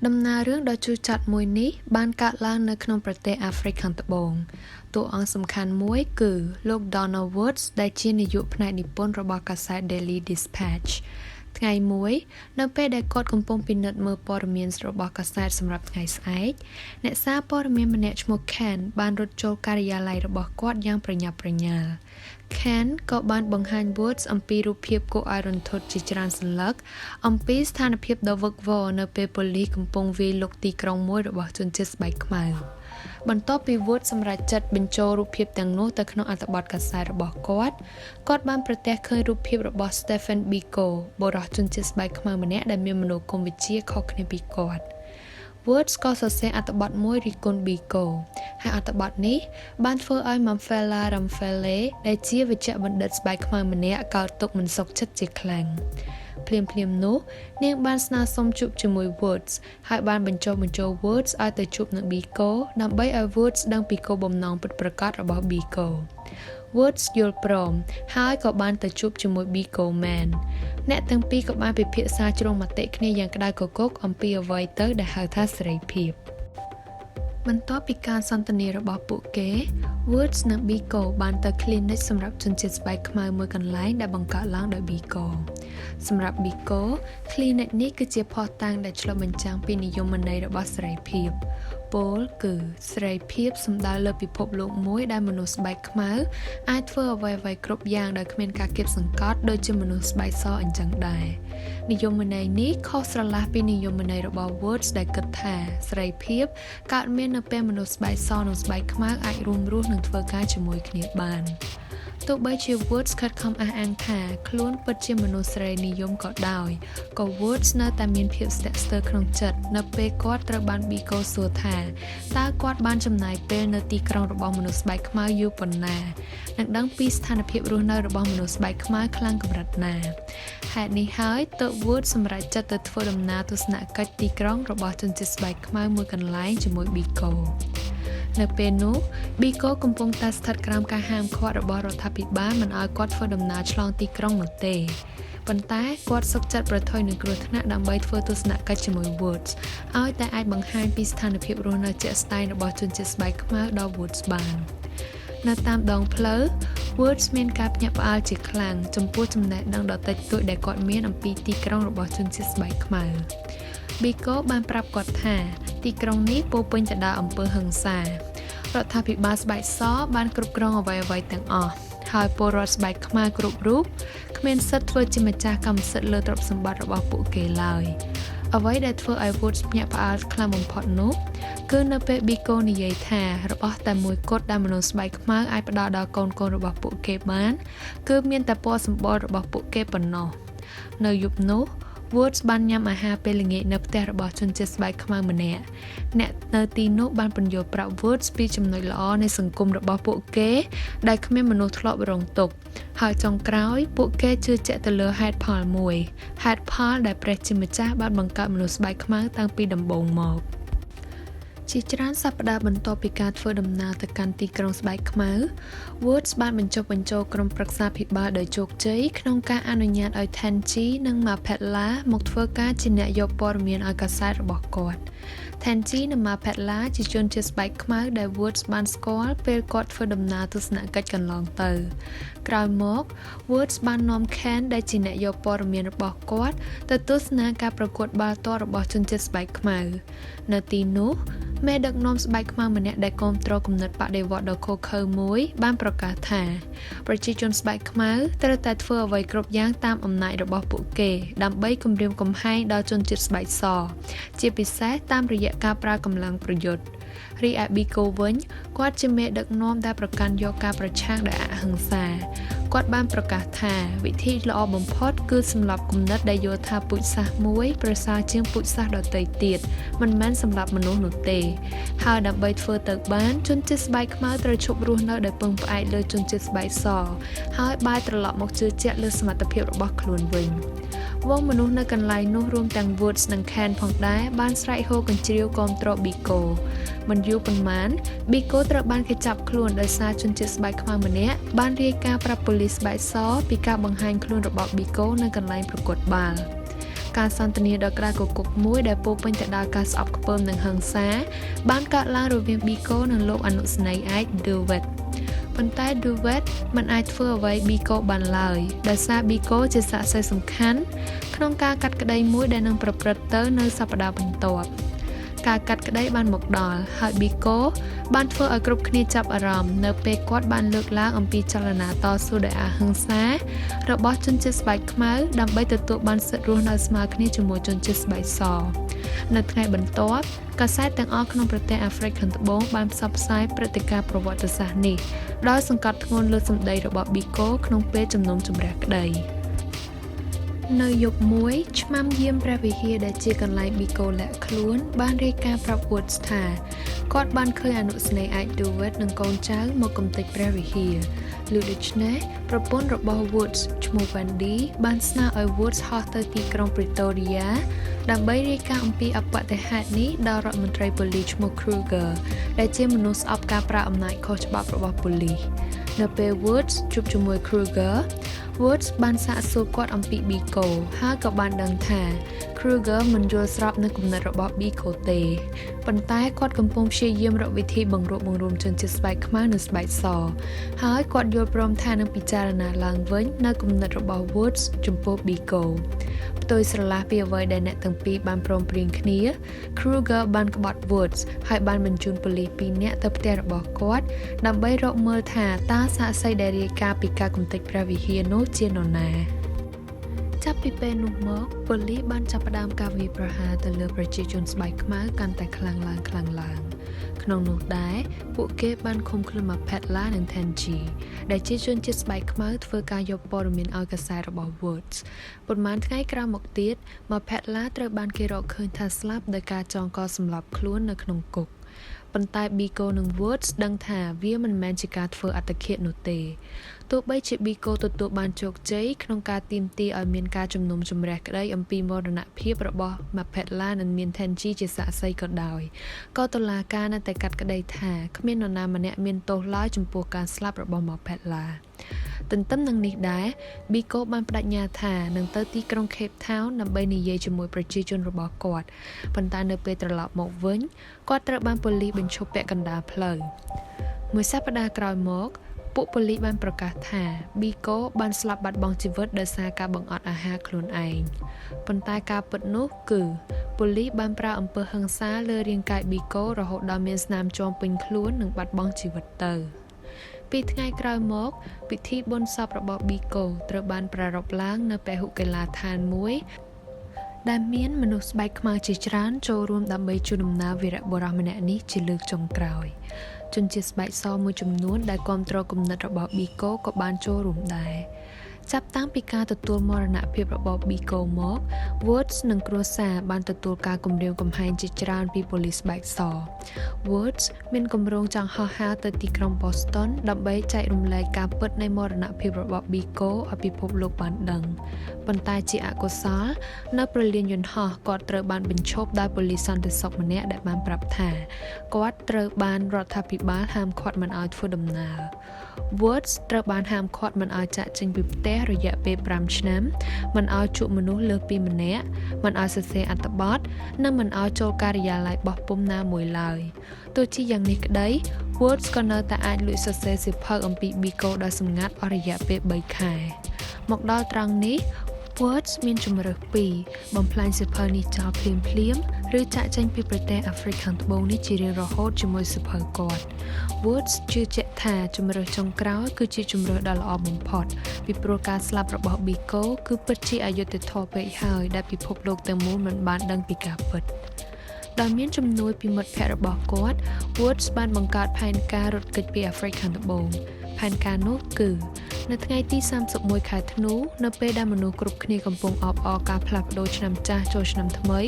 ដំណើររឿងដ៏ជូរចត់មួយនេះបានកើតឡើងនៅក្នុងប្រទេសអាហ្វ្រិកខាងត្បូងតួអង្គសំខាន់មួយគឺលោក Donald Woods ដែលជានាយកផ្នែកនិពន្ធរបស់កាសែត Daily Dispatch ថ្ងៃមួយនៅពេលដែលគាត់កំពុងពិនិត្យមើលព័ត៌មានរបស់កាសែតសម្រាប់ថ្ងៃស្អែកអ្នកសារព័ត៌មានម្នាក់ឈ្មោះ Ken បានរត់ចូលការិយាល័យរបស់គាត់យ៉ាងប្រញាប់ប្រញាល់ Ken ក៏បានបង្ហាញ Woods អំពីរូបភាពគួរឲ្យរន្ធត់ជាច្រើនសន្លឹកអំពីស្ថានភាពដ៏វឹកវរនៅពេលប៉ូលីសកំពុងវាយលុកទីក្រុងមួយរបស់ជនជាតិស្បែកខ្មៅបន្ទាប់ពី Woods សម្រេចចិត្តបញ្ចូលរូបភាពទាំងនោះទៅក្នុងអត្ថបទកាសែតរបស់គាត់បានប្រទះឃើញរូបភាពរបស់ Stephen Biko បុរសជនជាតិស្បែកខ្មៅម្នាក់ដែលមានមនោគមវិជ្ជាខុសគ្នាពីគាត់ Woods ក៏សរសេរអត្ថបទមួយរិះគន់ Biko ហើយអត្ថបទនេះបានធ្វើឲ្យ Mamfela Ramphele ដែលជាវេជ្ជបណ្ឌិតស្បែកខ្មៅម្នាក់កើតទុក្ខមិនសុខចិត្តជាខ្លាំងភ្លាមនោះនាងបានស្នើសុំជួបជាមួយ Woods ហើយបានបញ្ចុះបញ្ចូល Woods ឲ្យទៅជួបនឹង Biko ដើម្បីឲ្យ Woods ដឹងពីគោលបំណងពិតប្រាកដរបស់ Biko Woods យល់ព្រមហើយក៏បានទៅជួបជាមួយ Biko Man អ្នកទាំងពីរក៏បានពិភាក្សាជ្រុងមតិគ្នាយ៉ាងក្តៅគគុកអំពីអ្វីទៅដែលហៅថាសេរីភាពបន្ទាប់ពីការសន្ទនារបស់ពួកគេ Woods និង Biko បានទៅ clinic សម្រាប់ជនជាតិស្បែកខ្មៅមួយកន្លែងដែលបង្កើតឡើងដោយ Biko សម្រាប់ Biko clinic នេះគឺជាភស្តុតាងដែលឆ្លុះបញ្ចាំងពីនិយមន័យរបស់សេរីភាពពោលគឺសេរីភាពសំដៅលើពិភពលោកមួយដែលមនុស្សស្បែកខ្មៅអាចធ្វើអ្វីៗគ្រប់យ៉ាងដោយគ្មានការគៀបសង្កត់ដូចជាមនុស្សស្បែកសអញ្ចឹងដែរនិយមន័យនេះខុសស្រឡះពីនិយមន័យរបស់ Woods ដែលគិតថាសេរីភាពកើតមាននៅពេលមនុស្សស្បែកសនិងស្បែកខ្មៅអាចរួមរស់និងធ្វើការជាមួយគ្នាបានទោះបីជា Woods ខិតខំអះអាងថាខ្លួនពិតជាមនុស្សសេរីនិយមក៏ដោយក៏ Woods នៅតែមានភាពស្ទាក់ស្ទើរក្នុងចិត្តនៅពេលគាត់ត្រូវបាន Biko សួរថាតើគាត់បានចំណាយពេលនៅទីក្រុងរបស់មនុស្សស្បែកខ្មៅយូរប៉ុណ្ណានិងដឹងពីស្ថានភាពរស់នៅរបស់មនុស្សស្បែកខ្មៅខ្លាំងកម្រិតណាហេតុនេះហើយទើប Woods សម្រេចចិត្តទៅធ្វើដំណើរទស្សនកិច្ចទីក្រុងរបស់ជនជាតិស្បែកខ្មៅមួយកន្លែងជាមួយ Bikoនៅពេលនោះ Biko កំពុងតែស្ថិតក្រោមការហាមឃាត់របស់រដ្ឋាភិបាលមិនឲ្យគាត់ធ្វើដំណើរឆ្លងទីក្រុងនោះទេប៉ុន្តែគាត់សុខចិត្តប្រថុយនឹងគ្រោះថ្នាក់ដើម្បីធ្វើទស្សនកិច្ចជាមួយ Woods ឲ្យតែអាចបង្ហាញពីស្ថានភាពរស់នៅជាក់ស្ដែងរបស់ជនជាតិស្បែកខ្មៅដល់ Woods បាននៅតាមដងផ្លូវ Woods មានការភ្ញាក់ផ្អើលជាខ្លាំងចំពោះចំណេះដឹងដ៏តិចតួចដែលគាត់មានអំពីទីក្រុងរបស់ជនជាតិស្បែកខ្មៅ Biko បានប្រាប់គាត់ថាទីក្រុងនេះពោរពេញទៅដោយអំពើហិង្សារដ្ឋាភិបាលស្បែកសបានគ្រប់គ្រងអ្វីៗទាំងអស់ហើយពលរដ្ឋស្បែកខ្មៅគ្រប់រូបគ្មានសិទ្ធិធ្វើជាម្ចាស់កម្មសិទ្ធិលើទ្រព្យសម្បត្តិរបស់ពួកគេឡើយអ្វីដែលធ្វើឲ្យ Woods ភ្ញាក់ផ្អើលខ្លាំងបំផុតនោះគឺនៅពេល Biko និយាយថារបស់តែមួយគត់ដែលមនុស្សស្បែកខ្មៅអាចផ្ដល់ដល់កូនៗរបស់ពួកគេបានគឺមានតែពណ៌សម្បុររបស់ពួកគេប៉ុណ្ណោះនៅយប់នោះWoods បានញ៉ាំអាហារពេលល្ងាចនៅផ្ទះរបស់ជនជាតិស្បែកខ្មៅម្នាក់អ្នកនៅទីនោះបានពន្យល់ប្រាប់ Woods ពីចំណុចល្អនៃសង្គមរបស់ពួកគេដែលគ្មានមនុស្សធ្លាប់រងទុក្ខហើយចុងក្រោយពួកគេជឿជាក់ទៅលើហេតុផលមួយហេតុផលដែលព្រះជាម្ចាស់បានបង្កើតមនុស្សស្បែកខ្មៅតាំងពីដំបូងមកជាច្រើនសប្តាហ៍បន្ទាប់ពីការធ្វើដំណើរទៅកាន់ទីក្រុងស្បែកខ្មៅ Woods បានបញ្ចុះបញ្ចូលក្រុមប្រឹក្សាភិបាលដោយជោគជ័យក្នុងការអនុញ្ញាតឲ្យ Tenji និង Mapetla មកធ្វើការជាអ្នកយកព័ត៌មានឲ្យកាសែតរបស់គាត់ Tenji និង Mapetla ជាជនជាតិស្បែកខ្មៅដែល Woods បានស្គាល់ពេលគាត់ធ្វើដំណើរទស្សនកិច្ចកន្លងទៅក្រោយមក Woods បាននាំ Ken ដែលជាអ្នកយកព័ត៌មានរបស់គាត់ទៅទស្សនាការប្រកួតបាល់ទាត់របស់ជនជាតិស្បែកខ្មៅនៅទីនោះមេដឹកនាំស្បែកខ្មៅម្នាក់ដែលគាំទ្រគំនិតបដិវត្តន៍ដ៏ឃោរឃៅមួយបានប្រកាសថាប្រជាជនស្បែកខ្មៅត្រូវតែធ្វើអ្វីគ្រប់យ៉ាងតាមអំណាចរបស់ពួកគេដើម្បីគំរាមកំហែងដល់ជនជាតិស្បែកសជាពិសេសតាមរយៈការប្រើកម្លាំងប្រយុទ្ធរីឯ Biko វិញគាត់ជាមេដឹកនាំដែលប្រកាន់យកការប្រឆាំងដោយអហិង្សាគាត់បានប្រកាសថាវិធីល្អបំផុតគឺសម្លាប់គំនិតដែលយល់ថាពូជសាសន៍មួយប្រសើរជាងពូជសាសន៍ដទៃទៀតមិនមែនសម្លាប់មនុស្សនោះទេហើយដើម្បីធ្វើទៅបានជនជាតិស្បែកខ្មៅត្រូវឈប់រស់នៅដោយពឹងផ្អែកលើជនជាតិស្បែកសហើយបែរត្រឡប់មកជឿជាក់លើសមត្ថភាពរបស់ខ្លួនវិញវងមនុស្សនៅកន្លែងនោះរួមទាំង Woods និង Ken ផងដែរបានស្រែកហ៊ោកញ្ជ្រៀវគាំទ្រ Biko មិនយូរប៉ុន្មាន Biko ត្រូវបានគេចាប់ខ្លួនដោយសារជនជាតិស្បែកខ្មៅម្នាក់បានរាយការណ៍ប្រាប់ប៉ូលីសស្បែកសពីការបង្ហាញខ្លួនរបស់ Biko នៅកន្លែងប្រកួតបាល់ ការសន្ទនាដ៏ក្តៅគគុកមួយដែលពោពេញទៅដោយការស្អប់ខ្ពើមនិងហិង្សាបានកើតឡើងរវាង Biko និងលោកអនុស្នេហ៍ឯក Dewitt ប៉ុន្តែ Dewitt មិនអាចធ្វើអ្វី Biko បានឡើយដោយសារ Biko ជាសាក្សីសំខាន់ក្នុងការកាត់ក្តីមួយដែលនឹងប្រព្រឹត្តទៅនៅសប្តាហ៍បន្ទាប់ការកាត់ក្តីបានមកដល់ហើយ Biko បានធ្វើឲ្យគ្រប់គ្នាចាប់អារម្មណ៍នៅពេលគាត់បានលើកឡើងអំពីចលនាតស៊ូដោយអហិង្សារបស់ជនជាតិស្បែកខ្មៅដើម្បីទទួលបានសិទ្ធិរស់នៅស្មើគ្នាជាមួយជនជាតិស្បែកសនៅថ្ងៃបន្ទាប់កាសែតទាំងអស់ក្នុងប្រទេសអាហ្វ្រិកខាងត្បូងបានផ្សព្វផ្សាយព្រឹត្តិការណ៍ប្រវត្តិសាស្ត្រនេះដោយសង្កត់ធ្ងន់លើសម្ដីរបស់ Biko ក្នុងពេលជំនុំជម្រះក្តីនៅយប់មួយឆ្មាំយាមព្រះវិហារដែលជាកន្លែង Biko លាក់ខ្លួនបានរាយការណ៍ប្រាប់ Woods ថាគាត់បានឃើញអនុស្នេហ៍ឯក Dewitt និងកូនចៅមកកំទេចព្រះវិហារលុះដូច្នេះប្រពន្ធរបស់ Woods ឈ្មោះ Wendy បានស្នើឲ្យ Woods ហោះទៅទីក្រុង Pretoria ដើម្បីរាយការណ៍អំពីអបតិហេតុនេះដល់រដ្ឋមន្ត្រីប៉ូលីសឈ្មោះ Kruger ដែលជាមនុស្សស្អប់ការប្រើអំណាចខុសច្បាប់របស់ប៉ូលីសនៅពេល Woods ជួបជាមួយ Kruger Woods បានសាកសួរគាត់អំពី Biko ហើយក៏បានដឹងថា Kruger មិនយល់ស្របនឹងគំនិតរបស់ Biko ទេប៉ុន្តែគាត់កំពុងព្យាយាមរកវិធីបង្រួបបង្រួមជនជាតិស្បែកខ្មៅនិងស្បែកសហើយគាត់យល់ព្រមថានឹងពិចារណាឡើងវិញនៅគំនិតរបស់ Woods ចំពោះ Biko ផ្ទុយស្រឡះពីអ្វីដែលអ្នកទាំងពីរបានព្រមព្រៀងគ្នា Kruger បានក្បត់ Woods ហើយបានបញ្ជូនប៉ូលីស2នាក់ទៅផ្ទះរបស់គាត់ដើម្បីរកមើលថាតើសាក្សីដែលរាយការណ៍ពីការកំទេចព្រះវិហារនោះជានរណាចាប់ពីពេលនោះមកប៉ូលីសបានចាប់ផ្ដើមការវាយប្រហារទៅលើប្រជាជនស្បែកខ្មៅកាន់តែខ្លាំងឡើងក្នុងនោះដែរពួកគេបានឃុំខ្លួន Mapetla និង Tenji ដែលជាជនជាតិស្បែកខ្មៅធ្វើការយកព័ត៌មានឲ្យកាសែតរបស់ Woods ប៉ុន្មានថ្ងៃក្រោយមកទៀត Mapetla ត្រូវបានគេរកឃើញថាស្លាប់ដោយការចងកសម្លាប់ខ្លួននៅក្នុងគុកប៉ុន្តែ Biko និង Woods ដឹងថាវាមិនមែនជាការធ្វើអត្តឃាតនោះទេទោះបីជា Biko ទទួលបានជោគជ័យក្នុងការទាមទារឲ្យមានការជំនុំជម្រះក្តីអំពីមរណភាពរបស់ Mapetla និងមាន Tenji ជាសាក្សីក៏ដោយក៏តុលាការនៅតែកាត់ក្តីថាគ្មាននរណាម្នាក់មានទោសឡើយចំពោះការស្លាប់របស់ Mapetla ទន្ទឹមនឹងនេះដែរ Biko បានបដិញ្ញាថានឹងទៅទីក្រុង Cape Town ដើម្បីនិយាយជាមួយប្រជាជនរបស់គាត់ប៉ុន្តែនៅពេលត្រឡប់មកវិញគាត់ត្រូវបានប៉ូលីសបញ្ឈប់ពាក់កណ្ដាលផ្លូវមួយសប្តាហ៍ក្រោយមកពួកប៉ូលីសបានប្រកាសថា Biko បានស្លាប់បាត់បង់ជីវិតដោយសារការបង្អត់អាហារខ្លួនឯងប៉ុន្តែការពិតនោះគឺប៉ូលីសបានប្រើអំពើហិង្សាលើរាងកាយ Biko រហូតដល់មានស្នាមជាំពេញខ្លួននិងបាត់បង់ជីវិតទៅពីថ្ងៃក្រោយមកពិធីបុណ្យសពរបស់ Biko ត្រូវបានប្រារព្ធឡើងនៅពហុកីឡដ្ឋានមួយដែលមានមនុស្សស្បែកខ្មៅជាច្រើនចូលរួមដើម្បីជូនដំណើរវីរបុរសម្នាក់នេះជាលើកចុងក្រោយជនជាតិស្បែកសមួយចំនួនដែលគាំទ្រគំនិតរបស់ Biko ក៏បានចូលរួមដែរចាប់តាំងពីការទទួលមរណភាពរបស់ Biko មក Woods និងគ្រួសារបានទទួលការគំរាមកំហែងជាច្រើនពីប៉ូលីសស្បែកស Woods មានគម្រោងចង់ហោះហើរទៅទីក្រុង Boston ដើម្បីចែករំលែកការពិតនៃមរណភាពរបស់ Biko ឲ្យពិភពលោកបានដឹងប៉ុន្តែជាអកុសលនៅព្រលានយន្តហោះគាត់ត្រូវបានបញ្ឈប់ដោយប៉ូលីសសន្តិសុខម្នាក់ដែលបានប្រាប់ថាគាត់ត្រូវបានរដ្ឋាភិបាលហាមឃាត់មិនឲ្យធ្វើដំណើរ Woods ត្រូវបានហាមឃាត់មិនឲ្យចាក់ចេញពីផ្ទះរយៈពេល5ឆ្នាំមិនឲ្យជួបមនុស្សលើសពីម្នាក់មិនឲ្យសរសេរអត្ថបទនិងមិនឲ្យចូលការិយាល័យបោះពុម្ពណាមួយឡើយទោះជាយ៉ាងនេះក្តី Woods ក៏នៅតែអាចលួចសរសេរសៀវភៅអំពី Biko ដោយសម្ងាត់អស់រយៈពេល3ខែមកដល់ត្រង់នេះ Woods មានជម្រើស2បំផ្លាញសៀវភៅនេះចោលភ្លាមឬចាក់ចេញពីប្រទេសអាហ្វ្រិកខាងត្បូងនេះជារៀងរហូតជាមួយសៀវភៅគាត់ Woods ជឿជាក់ថាជម្រើសចុងក្រោយគឺជាជម្រើសដ៏ល្អបំផុតពីព្រោះការស្លាប់របស់ Biko គឺពិតជាអយុត្តិធម៌ពេកហើយដែលពិភពលោកទាំងមូលមិនបានដឹងពីការពិតដោយមានជំនួយពីមិត្តភ័ក្តិរបស់គាត់ Woods បានបង្កើតផែនការរត់គេចពីអាហ្វ្រិកខាងត្បូងផែនការនោះគឺនៅថ្ងៃទី31ខែធ្នូនៅពេលដែលមនុស្សគ្រប់គ្នាកំពុងអបអរការផ្លាស់ប្ដូរឆ្នាំចាស់ចូលឆ្នាំថ្មី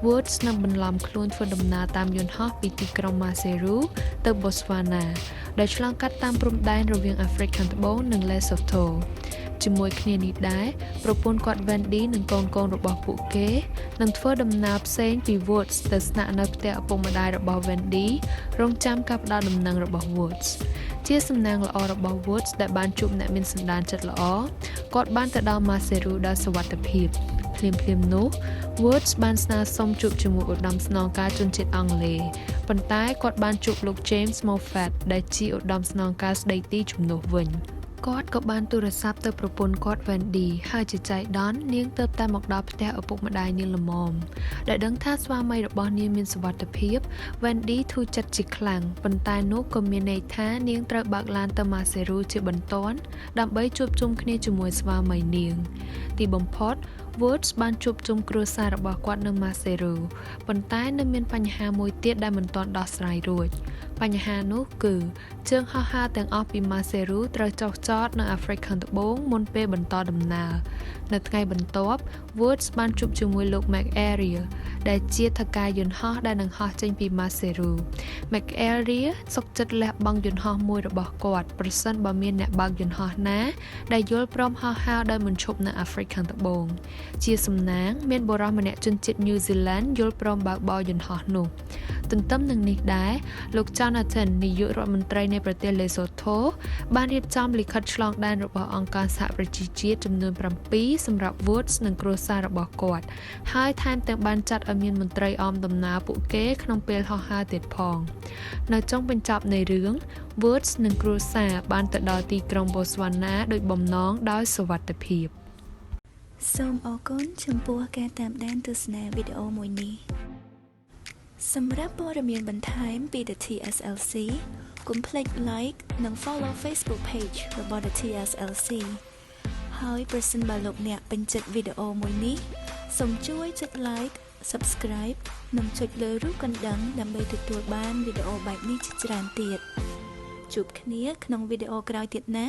Woods នឹងបន្លំខ្លួនធ្វើដំណើរតាមយន្តហោះពីទីក្រុង Maseru ទៅ Botswana ដោយឆ្លងកាត់តាមព្រំដែនរវាងអាហ្វ្រិកខាងត្បូងនិង Lesotho ជាមួយគ្នានេះដែរប្រពន្ធគាត់ Wendy និងកូនរបស់ពួកគេនឹងធ្វើដំណើរផ្សេងពី Woods ទៅស្នាក់នៅផ្ទះឪពុកម្ដាយរបស់ Wendy រងចាំការផ្ដល់ដំណឹងរបស់ Woods ជាសំណាងល្អរបស់ Woods ដែលបានជួបអ្នកមានសន្តានចិត្តល្អគាត់បានទៅដល់ Maseru ដោយសុវត្ថិភាព ភ្លាមៗនោះ Woods បានស្នើសុំជួបជាមួយឧត្តមស្នងការជនជាតិអង់គ្លេសប៉ុន្តែគាត់បានជួបលោក James Moffat ដែលជាឧត្តមស្នងការស្ដីទីជំនួសវិញគាត់ក៏បានទូរស័ព្ទទៅប្រពន្ធគាត់ Wendy ហើយជាចៃដន្យនាងទើបតែមកដល់ផ្ទះឪពុកម្ដាយនាងល្មមដែលដឹងថាស្វាមីរបស់នាងមានសុវត្ថិភាព Wendy ធូរចិត្តជាខ្លាំងប៉ុន្តែនោះក៏មានន័យថានាងត្រូវបើកឡានទៅ Maseru ជាបន្ទាន់ដើម្បីជួបជុំគ្នាជាមួយស្វាមីនាងទីបំផុតWoods បានជួបជុំគ្រួសាររបស់គាត់នៅ Maseru ប៉ុន្តែនៅមានបញ្ហាមួយទៀតដែលមិនទាន់ដោះស្រាយរួចបញ្ហានោះគឺជើងហោះហើរទាំងអស់ពី Maseru ត្រូវចុះចតនៅអាហ្វ្រិកខាងត្បូងមុនពេលបន្តដំណើរនៅថ្ងៃបន្ទាប់ Woods បានជួបជាមួយលោក McAleer ដែលជាថៅកែយន្តហោះដែលនឹងហោះចេញពី Maseru McAleer សុខចិត្តលះបង់យន្តហោះមួយរបស់គាត់ប្រសិនបើមានអ្នកបើកយន្តហោះណាដែលយល់ព្រមហោះហើរដោយមិនឈប់នៅអាហ្វ្រិកខាងត្បូងជាសំណាងមានបុរសម្នាក់ជនជាតិ New Zealand យល់ព្រមបើកបរយន្តហោះនោះទន្ទឹមនឹងនេះដែរលោក Jonathan នាយករដ្ឋមន្ត្រីនៃប្រទេស Lesotho បានរៀបចំលិខិតឆ្លងដែនរបស់អង្គការសហប្រជាជាតិចំនួន7សម្រាប់ Woods និងគ្រួសាររបស់គាត់ហើយថែមទាំងបានចាត់ឲ្យមានមន្ត្រីអមដំណើរពួកគេក្នុងពេលហោះហើរទៀតផងនៅចុងបញ្ចប់នៃរឿង Woods និងគ្រួសារបានទៅដល់ទីក្រុង Botswana ដោយបំណងដោយសុវត្ថិភាពសូមអរគុណចំពោះការតាមដានទស្សនាវីដេអូមួយនេះសម្រាប់ព័ត៌មានបន្ថែមពី The TSLC កុំភ្លេច like និង follow Facebook page របស់ The TSLC ហើយប្រសិនបើលោកអ្នកពេញចិត្តវីដេអូមួយនេះសូមជួយចុច like subscribe និងចុចលើរូបកណ្ដឹងដើម្បីទទួលបានវីដេអូបែបនេះជាច្រើនទៀតជួបគ្នាក្នុងវីដេអូក្រោយទៀតណា